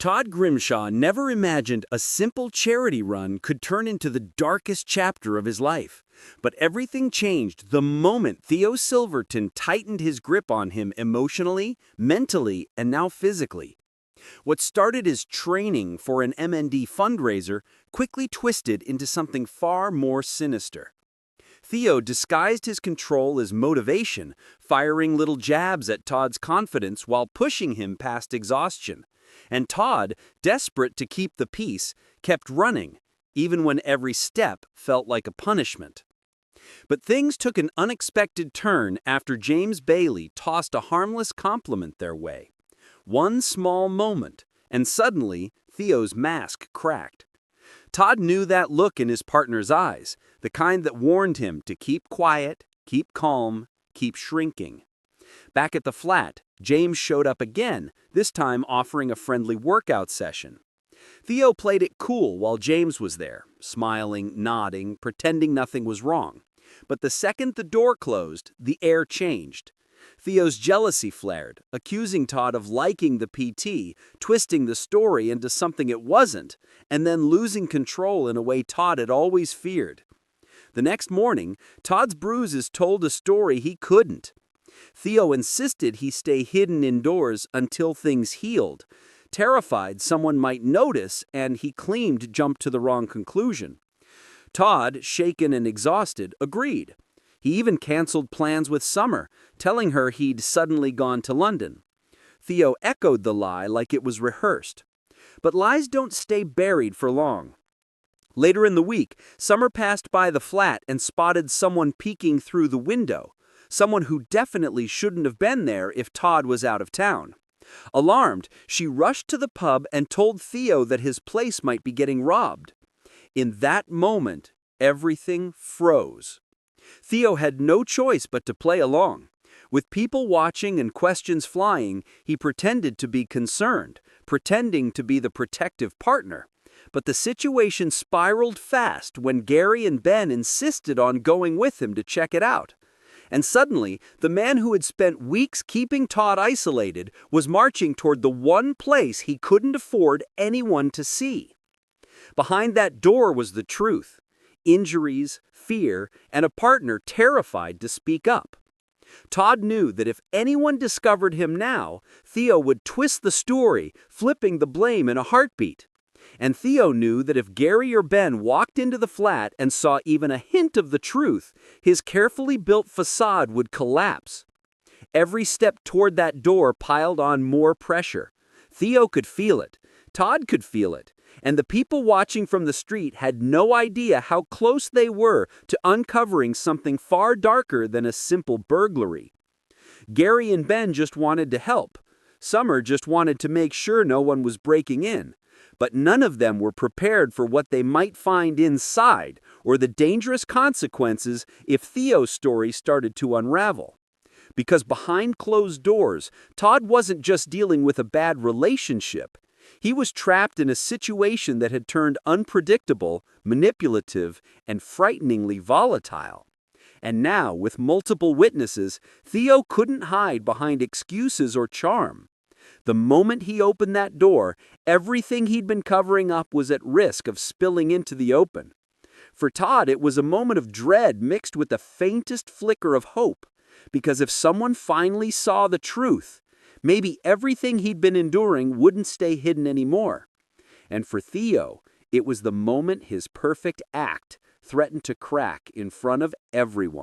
Todd Grimshaw never imagined a simple charity run could turn into the darkest chapter of his life. But everything changed the moment Theo Silverton tightened his grip on him emotionally, mentally, and now physically. What started as training for an MND fundraiser quickly twisted into something far more sinister. Theo disguised his control as motivation, firing little jabs at Todd's confidence while pushing him past exhaustion. And Todd, desperate to keep the peace, kept running, even when every step felt like a punishment. But things took an unexpected turn after James Bailey tossed a harmless compliment their way. One small moment, and suddenly Theo's mask cracked. Todd knew that look in his partner's eyes, the kind that warned him to keep quiet, keep calm, keep shrinking. Back at the flat, James showed up again, this time offering a friendly workout session. Theo played it cool while James was there, smiling, nodding, pretending nothing was wrong. But the second the door closed, the air changed. Theo's jealousy flared, accusing Todd of liking the PT, twisting the story into something it wasn't, and then losing control in a way Todd had always feared. The next morning, Todd's bruises told a story he couldn't. Theo insisted he stay hidden indoors until things healed, terrified someone might notice, and he claimed jumped to the wrong conclusion. Todd, shaken and exhausted, agreed. He even canceled plans with Summer, telling her he'd suddenly gone to London. Theo echoed the lie like it was rehearsed. But lies don't stay buried for long. Later in the week, Summer passed by the flat and spotted someone peeking through the window, someone who definitely shouldn't have been there if Todd was out of town. Alarmed, she rushed to the pub and told Theo that his place might be getting robbed. In that moment, everything froze. Theo had no choice but to play along. With people watching and questions flying, he pretended to be concerned, pretending to be the protective partner. But the situation spiraled fast when Gary and Ben insisted on going with him to check it out. And suddenly, the man who had spent weeks keeping Todd isolated was marching toward the one place he couldn't afford anyone to see. Behind that door was the truth: injuries, fear, and a partner terrified to speak up. Todd knew that if anyone discovered him now, Theo would twist the story, flipping the blame in a heartbeat. And Theo knew that if Gary or Ben walked into the flat and saw even a hint of the truth, his carefully built facade would collapse. Every step toward that door piled on more pressure. Theo could feel it. Todd could feel it. And the people watching from the street had no idea how close they were to uncovering something far darker than a simple burglary. Gary and Ben just wanted to help. Summer just wanted to make sure no one was breaking in. But none of them were prepared for what they might find inside, or the dangerous consequences if Theo's story started to unravel. Because behind closed doors, Todd wasn't just dealing with a bad relationship. He was trapped in a situation that had turned unpredictable, manipulative, and frighteningly volatile. And now, with multiple witnesses, Theo couldn't hide behind excuses or charm. The moment he opened that door, everything he'd been covering up was at risk of spilling into the open. For Todd, it was a moment of dread mixed with the faintest flicker of hope, because if someone finally saw the truth, maybe everything he'd been enduring wouldn't stay hidden anymore. And for Theo, it was the moment his perfect act threatened to crack in front of everyone.